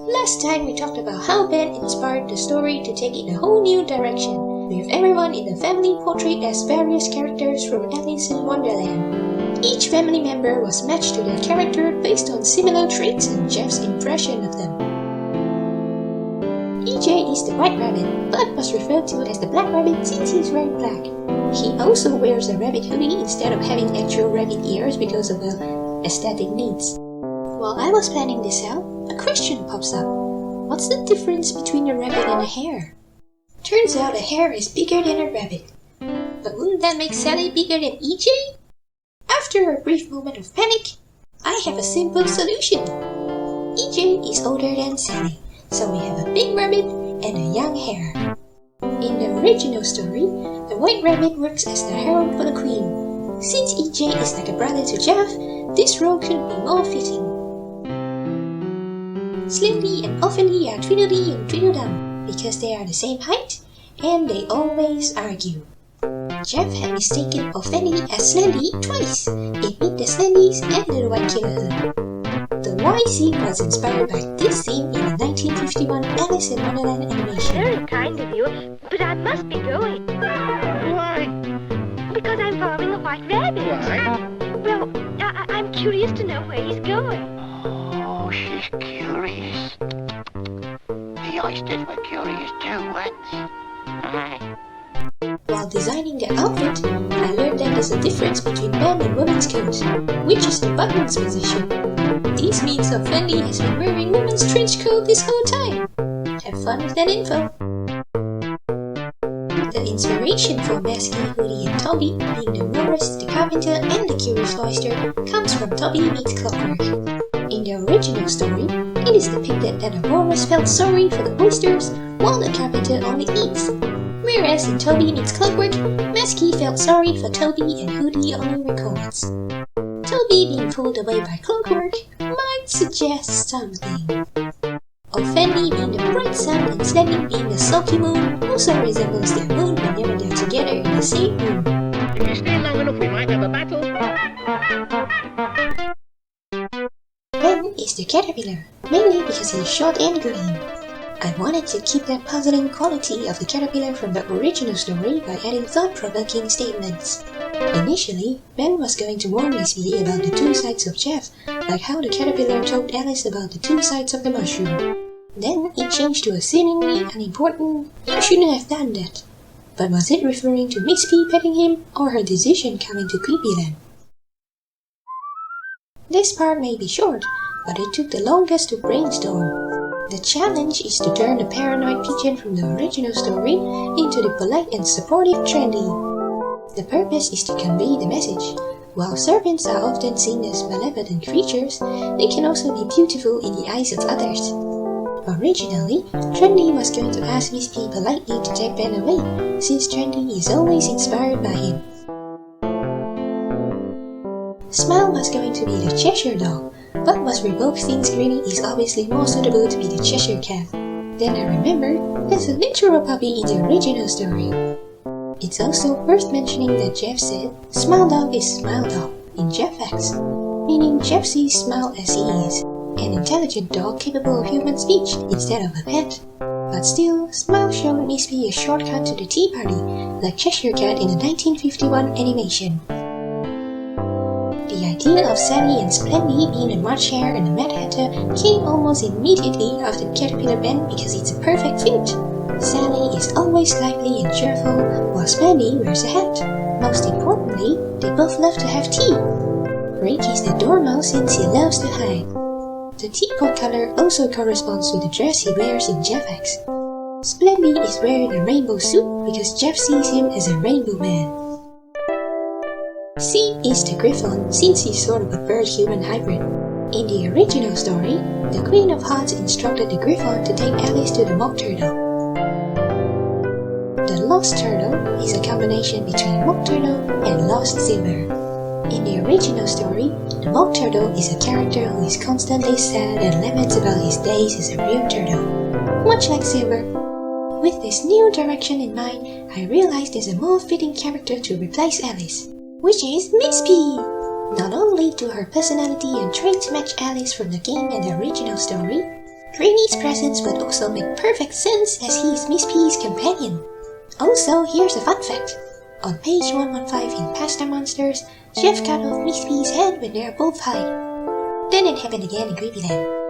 Last time we talked about how Ben inspired the story to take it a whole new direction, with everyone in the family portrayed as various characters from Alice in Wonderland. Each family member was matched to their character based on similar traits and Jeff's impression of them. EJ is the white rabbit, but was referred to as the black rabbit since he's wearing black. He also wears a rabbit hoodie instead of having actual rabbit ears because of the aesthetic needs. While I was planning this out, a question pops up. What's the difference between a rabbit and a hare? Turns out a hare is bigger than a rabbit. But wouldn't that make Sally bigger than EJ? After a brief moment of panic, I have a simple solution. EJ is older than Sally, so we have a big rabbit and a young hare. In the original story, the white rabbit works as the herald for the queen. Since EJ is like a brother to Jeff, this role couldn't be more fitting. Slendy and Ophelie are Tweedledee and Tweedledum because they are the same height and they always argue. Jeff had mistaken Ophelie as Slendy twice. It made the Slendys and the White Killer Hood. The Y scene was inspired by this scene in the 1951 Alice in Wonderland animation. Very kind of you, but I must be going. Why? Because I'm following a white rabbit. Why? Well, I'm curious to know where he's going. Oh, she's curious. The oysters were curious too once. While designing the outfit, I learned that there's a difference between men and women's coats, which is the buttons position. This means Ophelie has been wearing women's trench coat this whole time. Have fun with that info. The inspiration for Masky, Hoodie and Toby, being the Morris, the Carpenter and the Curious Oyster, comes from Toby Meets Clockwork. In the original story, it is depicted that the Walrus felt sorry for the oysters, while the Carpenter only eats. Whereas in Toby Meets Clockwork, Masky felt sorry for Toby and Hoodie only records. Toby being pulled away by Clockwork might suggest something. Ophelie being the bright sun and Slendy being the sulky moon also resembles their moon whenever they're together in the same room. If you stay long enough, we might have a battle. Ben is the caterpillar, mainly because he is short and green. I wanted to keep that puzzling quality of the caterpillar from the original story by adding thought-provoking statements. Initially, Ben was going to warn Miss B about the two sides of Jeff, like how the caterpillar told Alice about the two sides of the mushroom. Then it changed to a seemingly unimportant, "You shouldn't have done that." But was it referring to Miss P petting him, or her decision coming to Cweepyland? This part may be short, but it took the longest to brainstorm. The challenge is to turn the paranoid pigeon from the original story into the polite and supportive Trendy. The purpose is to convey the message. While serpents are often seen as malevolent creatures, they can also be beautiful in the eyes of others. Originally, Trendy was going to ask Miss P politely to take Ben away, since Trendy is always inspired by him. Smile was going to be the Cheshire Dog, but was revoked since Greenie is obviously more suitable to be the Cheshire Cat. Then I remembered there's a literal puppy in the original story. It's also worth mentioning that Jeff said Smile Dog is Smile Dog in Jeff Facts, meaning Jeff sees Smile as he is, an intelligent dog capable of human speech instead of a pet. But still, Smile showed Miss P a shortcut to the tea party, like Cheshire Cat in the 1951 animation. The idea of Sally and Splendy being a March Hare and a Mad Hatter came almost immediately after Caterpillar Ben because it's a perfect fit. Sally is always lively and cheerful, while Splendy wears a hat. Most importantly, they both love to have tea. Rick is the dormouse since he loves to hide. The teapot color also corresponds to the dress he wears in Jeff X. Splendy is wearing a rainbow suit because Jeff sees him as a rainbow man. C is the Griffon since he's sort of a bird-human hybrid. In the original story, the Queen of Hearts instructed the Griffon to take Alice to the Mock Turtle. The Lost Turtle is a combination between Mock Turtle and Lost Silver. In the original story, the Mock Turtle is a character who is constantly sad and laments about his days as a real turtle, much like Silver. With this new direction in mind, I realized there's a more fitting character to replace Alice, which is Miss P. Not only do her personality and traits match Alice from the game and the original story, Granny's presence would also make perfect sense as he's Miss P's companion. Also, here's a fun fact. On page 115 in Pasta Monsters, Chef cut off Miss P's head when they're both high. Then it happened again in Cweepyland.